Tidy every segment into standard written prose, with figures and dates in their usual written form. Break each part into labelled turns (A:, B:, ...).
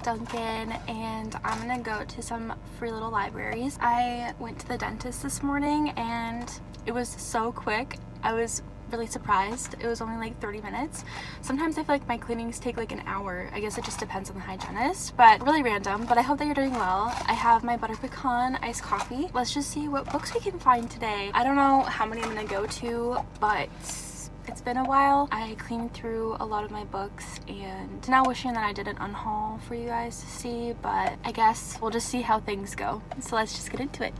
A: at Dunkin' and I'm gonna go to some free little libraries. I went to the dentist this morning and it was so quick. I was really surprised. It was only like 30 minutes. Sometimes I feel like my cleanings take like an hour. I guess it just depends on the hygienist, but really random. But I hope that you're doing well. I have my butter pecan iced coffee. Let's just see what books we can find today. I don't know how many I'm gonna go to, but it's been a while. I cleaned through a lot of my books and now wishing that I did an unhaul for you guys to see, but I guess we'll just see how things go. So let's just get into it.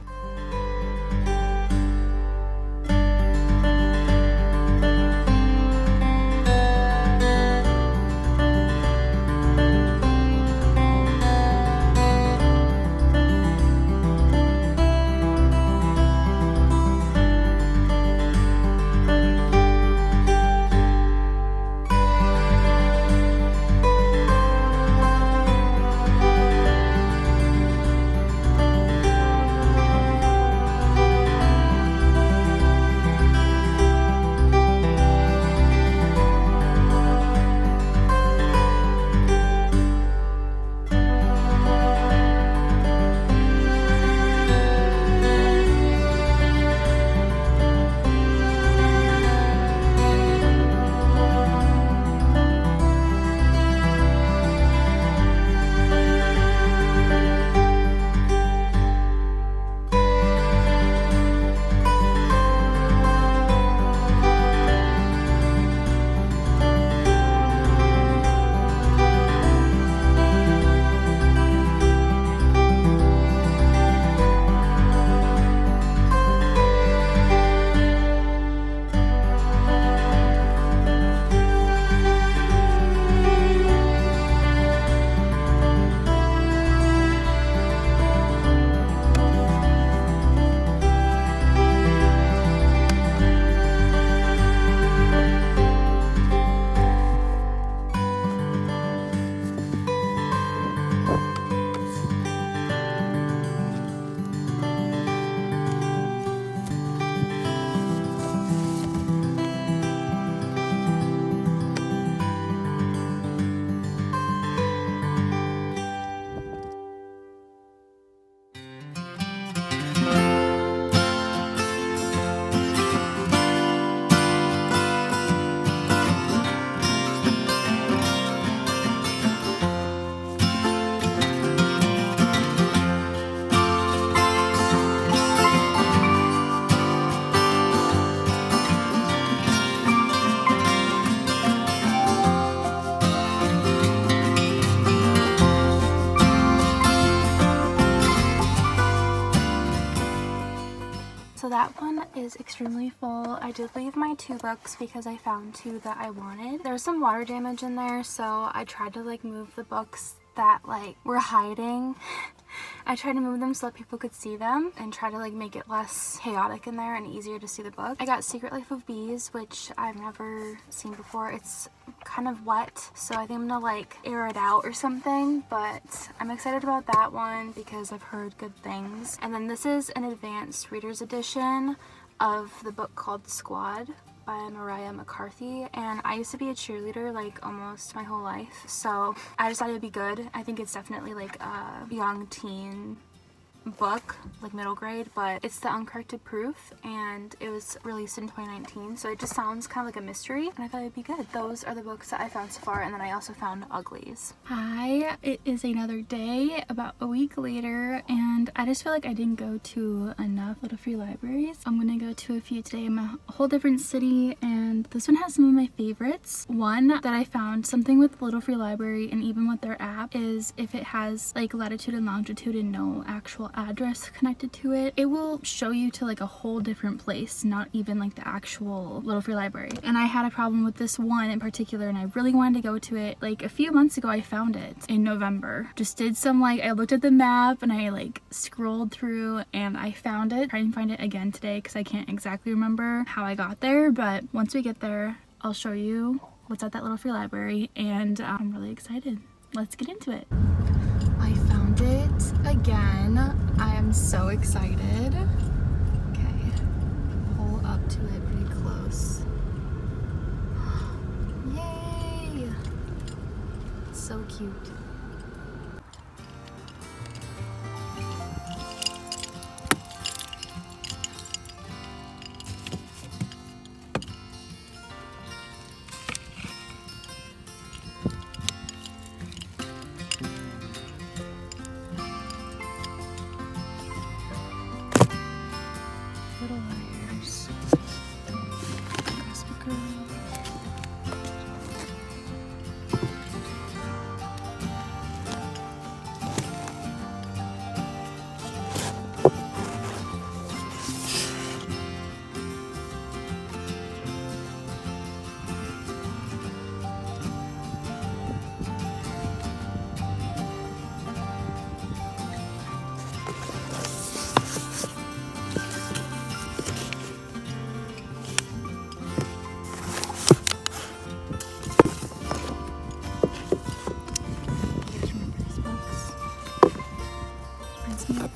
A: So that one is extremely full. I did leave my 2 books because I found 2 that I wanted. There was some water damage in there, so I tried to like move the books that like were hiding. I tried to move them so that people could see them and try to like make it less chaotic in there and easier to see the book. I got Secret Life of Bees, which I've never seen before. It's kind of wet, so I think I'm gonna like air it out or something, but I'm excited about that one because I've heard good things. And then this is an advanced reader's edition of the book called Squad by Mariah McCarthy, and I used to be a cheerleader like almost my whole life, so I just thought it would be good. I think it's definitely like a young teen book, like middle grade, but it's the Uncorrected Proof and it was released in 2019, so it just sounds kind of like a mystery and I thought it'd be good. Those are the books that I found so far, and then I also found Uglies. Hi, it is another day, about a week later, and I just feel like I didn't go to enough little free libraries. I'm gonna go to a few today. I'm a whole different city, and this one has some of my favorites. One that I found, something with Little Free Library and even with their app, is if it has like latitude and longitude and no actual address connected to it, it will show you to like a whole different place, not even like the actual Little Free Library. And I had a problem with this one in particular, and I really wanted to go to it. Like a few months ago I found it in November. Just did some like, I looked at the map and I like scrolled through and I found it. Trying to find it again today because I can't exactly remember how I got there, but once we get there I'll show you what's at that Little Free Library, and I'm really excited. Let's get into it. I found it again. I am so excited. Okay, pull up to it pretty close. Yay! So cute. Little Liars, Gossip Girl.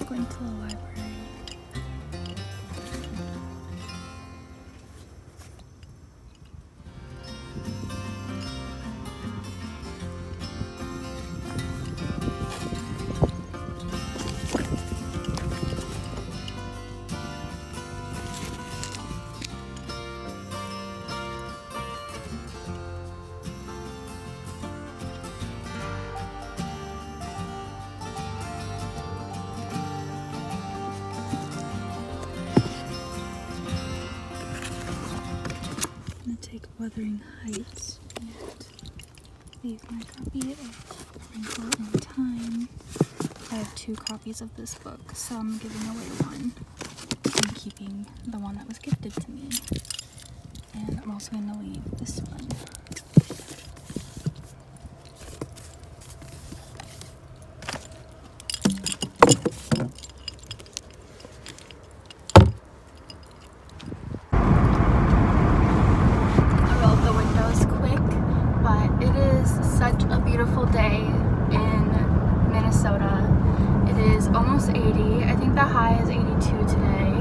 A: Going to the library. Wuthering Heights and leave my copy of Wrinkle in Time. I have 2 copies of this book, so I'm giving away one. I'm keeping the one that was gifted to me. And I'm also going to leave this one. Beautiful day in Minnesota. It is almost 80. I think the high is 82 today,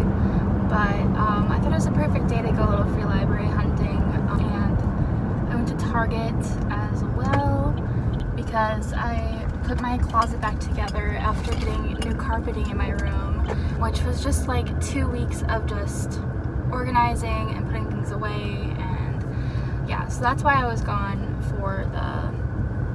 A: but I thought it was a perfect day to go a little free library hunting, and I went to Target as well because I put my closet back together after getting new carpeting in my room, which was just like 2 weeks of just organizing and putting things away, and yeah, so that's why I was gone for the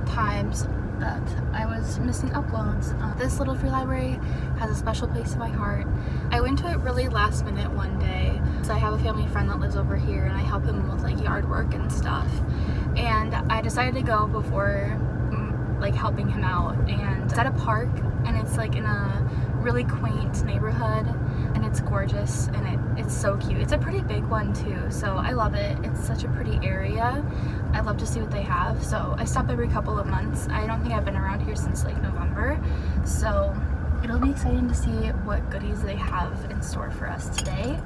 A: times that I was missing uploads. This little free library has a special place in my heart. I went to it really last minute one day. So I have a family friend that lives over here and I help him with like yard work and stuff. And I decided to go before like helping him out, and it's at a park and it's like in a really quaint neighborhood and it's gorgeous and it's so cute. It's a pretty big one too, so I love it. It's such a pretty area. I love to see what they have, so I stop every couple of months. I don't think I've been around here since like November, so it'll be exciting to see what goodies they have in store for us today.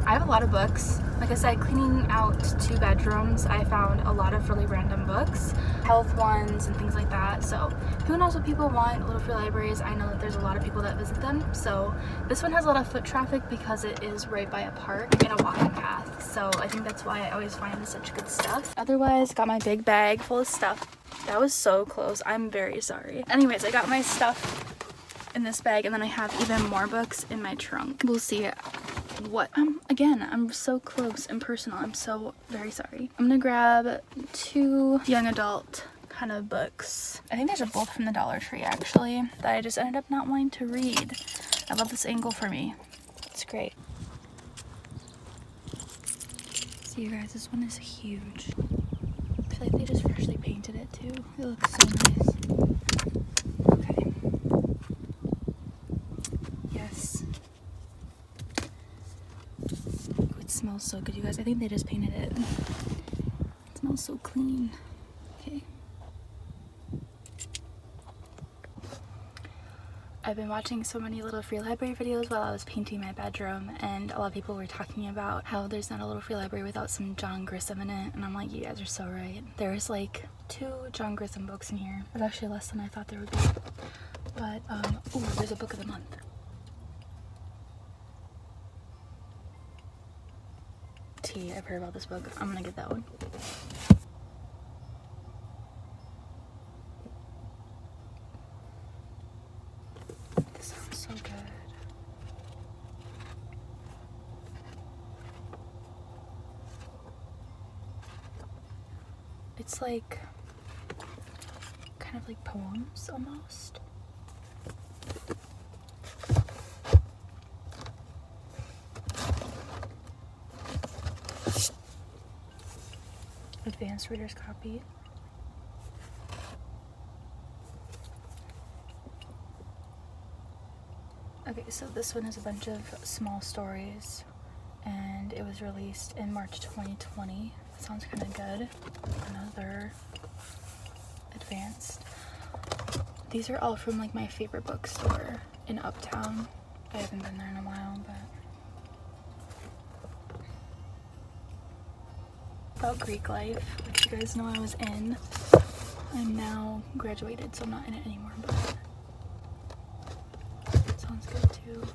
A: I have a lot of books. Like I said, cleaning out 2 bedrooms, I found a lot of really random books, health ones and things like that. So who knows what people want, little free libraries. I know that there's a lot of people that visit them. So this one has a lot of foot traffic because it is right by a park and a walking path. So I think that's why I always find such good stuff. Otherwise, got my big bag full of stuff. That was so close. I'm very sorry. Anyways, I got my stuff in this bag, and then I have even more books in my trunk. We'll see what again, I'm so close and personal. I'm so very sorry. I'm gonna grab 2 young adult kind of books. I think these are both from the Dollar Tree actually, that I just ended up not wanting to read. I love this angle for me. It's great. See you guys, this one is huge. I feel like they just freshly painted it too. It looks so nice. Okay. Yes. Ooh, it smells so good, you guys. I think they just painted it. It smells so clean. Okay. I've been watching so many little free library videos while I was painting my bedroom, and a lot of people were talking about how there's not a little free library without some John Grisham in it, and I'm like, you guys are so right. There's like 2 John Grisham books in here. It's actually less than I thought there would be. But, ooh, there's a book of the month. I've heard about this book. I'm gonna get that one. This sounds so good. It's like kind of like poems almost. advanced reader's copy. Okay, so this one is a bunch of small stories, and it was released in March 2020. That sounds kind of good. Another advanced. These are all from like my favorite bookstore in Uptown. I haven't been there in a while, but about Greek life, which you guys know I was in. I'm now graduated, so I'm not in it anymore, but sounds good too.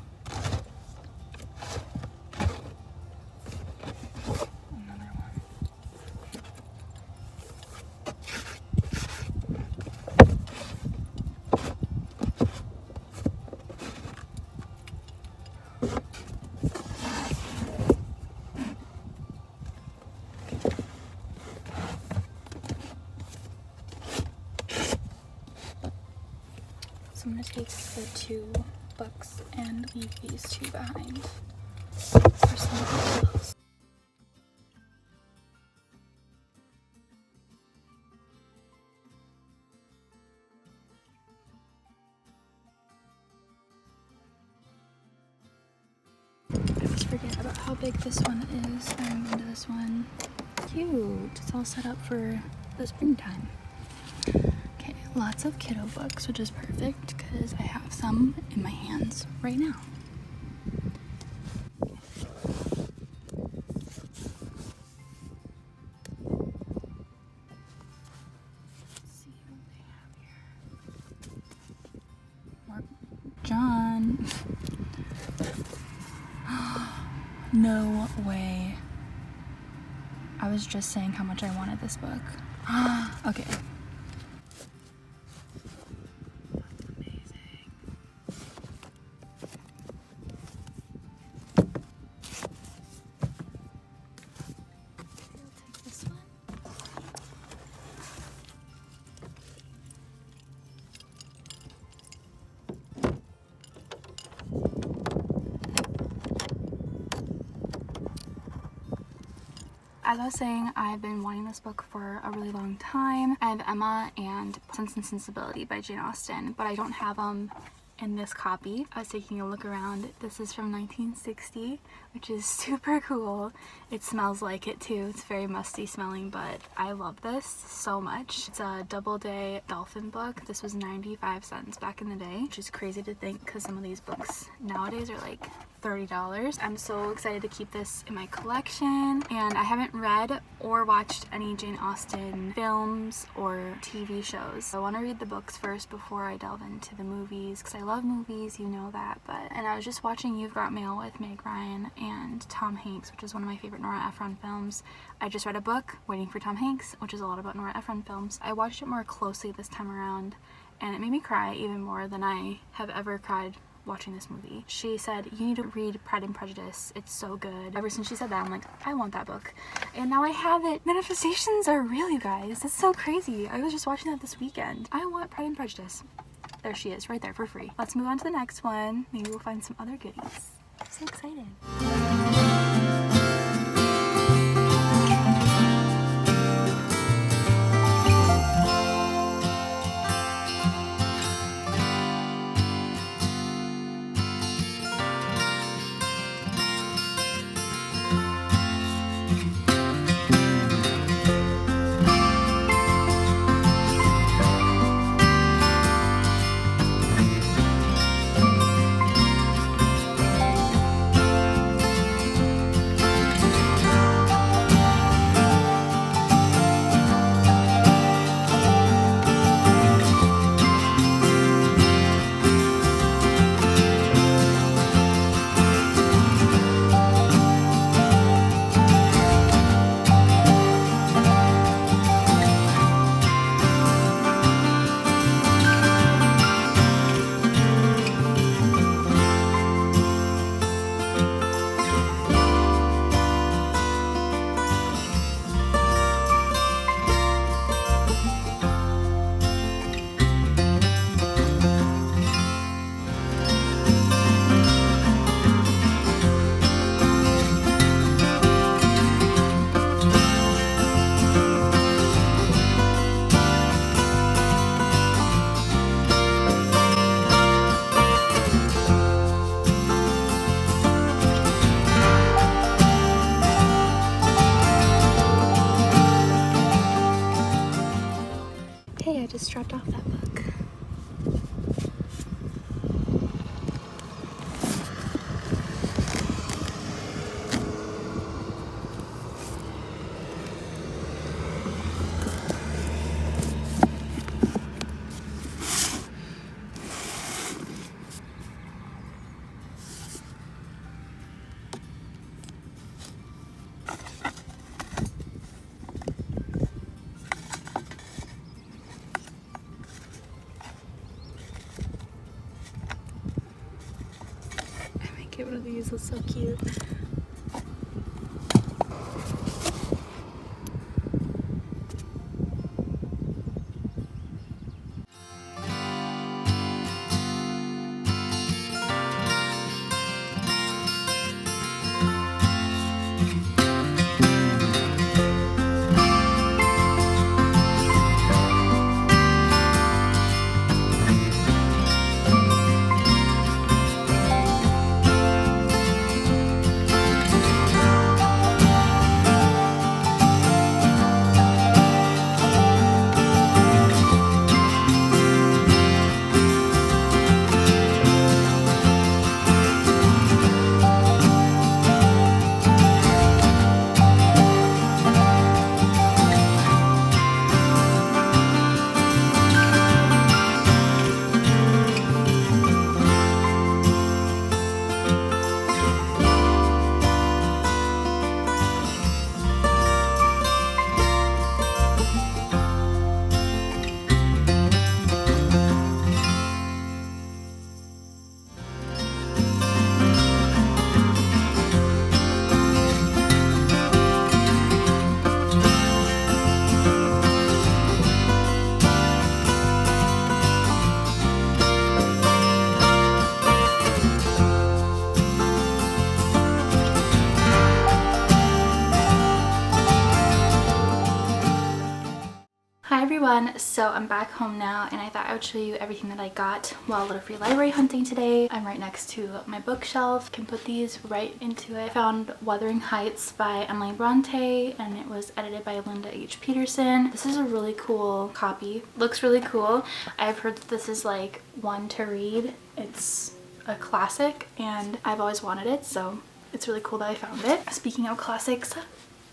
A: Another one. So I'm going to take the 2 books and leave these 2 behind for somebody else. I always forget about how big this one is. I'm into this one. Cute. It's all set up for the springtime. Okay, lots of kiddo books, which is perfect because I have some in my hands right now. Let's see what they have here. More John. No way. I was just saying how much I wanted this book. Okay. As I was saying, I've been wanting this book for a really long time. I have Emma and Sense and Sensibility by Jane Austen, but I don't have them in this copy. I was taking a look around. This is from 1960, which is super cool. It smells like it too. It's very musty smelling, but I love this so much. It's a Doubleday Dolphin book. This was 95 cents back in the day, which is crazy to think because some of these books nowadays are like $30. I'm so excited to keep this in my collection, and I haven't read or watched any Jane Austen films or TV shows. So I want to read the books first before I delve into the movies, because I love movies, you know that. And I was just watching You've Got Mail with Meg Ryan and Tom Hanks, which is one of my favorite Nora Ephron films. I just read a book, Waiting for Tom Hanks, which is a lot about Nora Ephron films. I watched it more closely this time around, and it made me cry even more than I have ever cried watching this movie. She said, you need to read Pride and Prejudice, it's so good. Ever since she said that, I'm like, I want that book. And now I have it. Manifestations are real, you guys. That's so crazy. I was just watching that this weekend. I want Pride and Prejudice. There she is, right there for free. Let's move on to the next one. Maybe we'll find some other goodies. I'm so excited. dropped off that book. Get one of these, it's so cute. Hi everyone, so I'm back home now and I thought I would show you everything that I got while a little free library hunting today. I'm right next to my bookshelf. Can put these right into it. I found Wuthering Heights by Emily Bronte and it was edited by Linda H. Peterson. This is a really cool copy. Looks really cool. I've heard that this is like one to read. It's a classic and I've always wanted it, so it's really cool that I found it. Speaking of classics,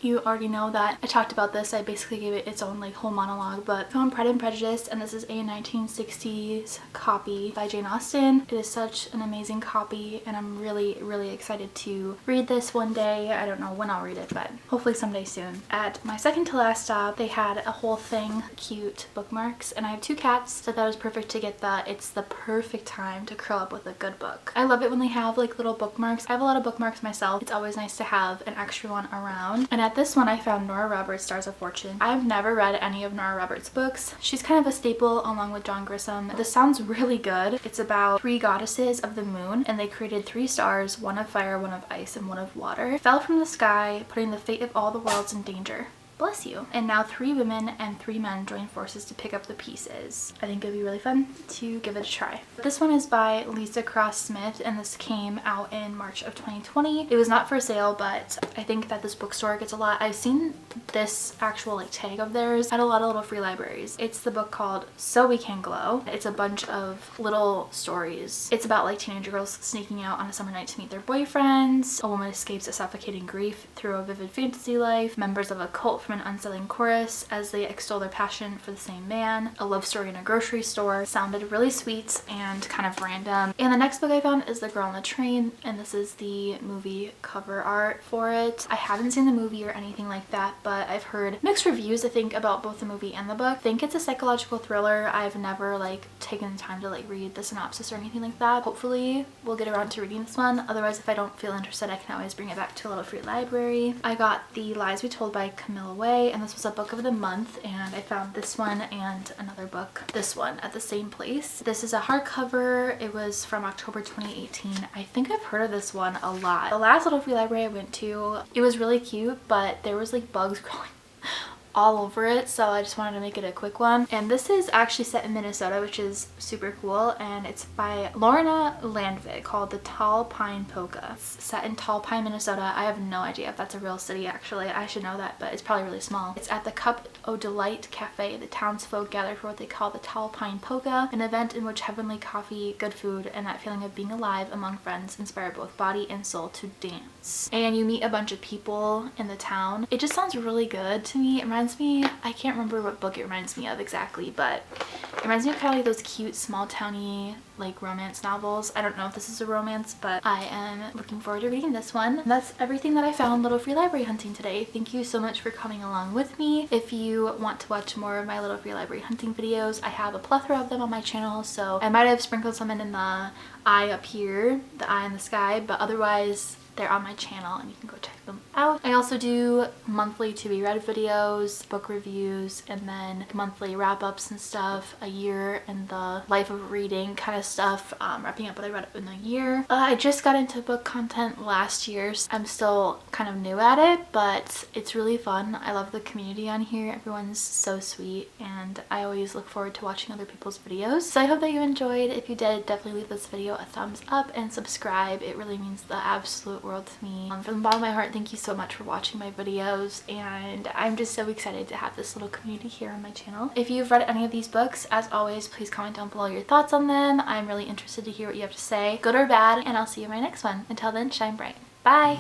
A: you already know that I talked about this. I basically gave it its own like whole monologue, but I found Pride and Prejudice and this is a 1960s copy by Jane Austen. It is such an amazing copy and I'm really excited to read this one day. I don't know when I'll read it, but hopefully someday soon. At my second to last stop, they had a whole thing cute bookmarks and I have 2 cats, so that was perfect to get that. It's the perfect time to curl up with a good book. I love it when they have like little bookmarks. I have a lot of bookmarks myself. It's always nice to have an extra one around. And at this one I found Nora Roberts' Stars of Fortune. I've never read any of Nora Roberts' books. She's kind of a staple along with John Grisham. This sounds really good. It's about 3 goddesses of the moon and they created 3 stars, one of fire, one of ice, and one of water. Fell from the sky, putting the fate of all the worlds in danger. Bless you. And now 3 women and 3 men join forces to pick up the pieces. I think it'd be really fun to give it a try. This one is by Lisa Cross Smith and this came out in March of 2020. It was not for sale, but I think that this bookstore gets a lot. I've seen this actual like tag of theirs at a lot of little free libraries. It's the book called So We Can Glow. It's a bunch of little stories. It's about like teenage girls sneaking out on a summer night to meet their boyfriends. A woman escapes a suffocating grief through a vivid fantasy life. Members of a cult from an unsettling chorus as they extol their passion for the same man. A love story in a grocery store. Sounded really sweet and kind of random. And the next book I found is The Girl on the Train and this is the movie cover art for it. I haven't seen the movie or anything like that, but I've heard mixed reviews I think about both the movie and the book. I think it's a psychological thriller. I've never like taken the time to like read the synopsis or anything like that. Hopefully we'll get around to reading this one. Otherwise, if I don't feel interested, I can always bring it back to a little free library. I got The Lies We Told by Camilla Way and this was a book of the month and I found this one and another book, this one, at the same place. This is a hardcover. It was from October 2018. I think I've heard of this one a lot. The last little free library I went to, it was really cute, but there was like bugs crawling all over it, so I just wanted to make it a quick one. And this is actually set in Minnesota, which is super cool, and it's by Lorna Landvik, called the Tall Pine Polka. It's set in Tall Pine, Minnesota. I have no idea if that's a real city, actually. I should know that, but it's probably really small. It's at the Cup o' Delight Cafe. The townsfolk gather for what they call the Tall Pine Polka, an event in which heavenly coffee, good food, and that feeling of being alive among friends inspire both body and soul to dance. And you meet a bunch of people in the town. It just sounds really good to me. It reminds me, I can't remember what book it reminds me of exactly, but it reminds me of kind of like those cute small towny like romance novels. I don't know if this is a romance, but I am looking forward to reading this one. And that's everything that I found Little Free Library hunting today. Thank you so much for coming along with me. If you want to watch more of my Little Free Library hunting videos, I have a plethora of them on my channel, so I might have sprinkled some in the eye up here, the eye in the sky, but otherwise they're on my channel and you can go check them out. I also do monthly to be read videos, book reviews, and then monthly wrap-ups and stuff, a year in the life of reading kind of stuff, wrapping up what I read in the year. I just got into book content last year, so I'm still kind of new at it, but it's really fun. I love the community on here. Everyone's so sweet, and I always look forward to watching other people's videos. So I hope that you enjoyed. If you did, definitely leave this video a thumbs up and subscribe. It really means the absolute world to me. From the bottom of my heart, thank you so much for watching my videos, and I'm just so excited to have this little community here on my channel. If you've read any of these books, as always, please comment down below your thoughts on them. I'm really interested to hear what you have to say, good or bad, and I'll see you in my next one. Until then, shine bright. Bye!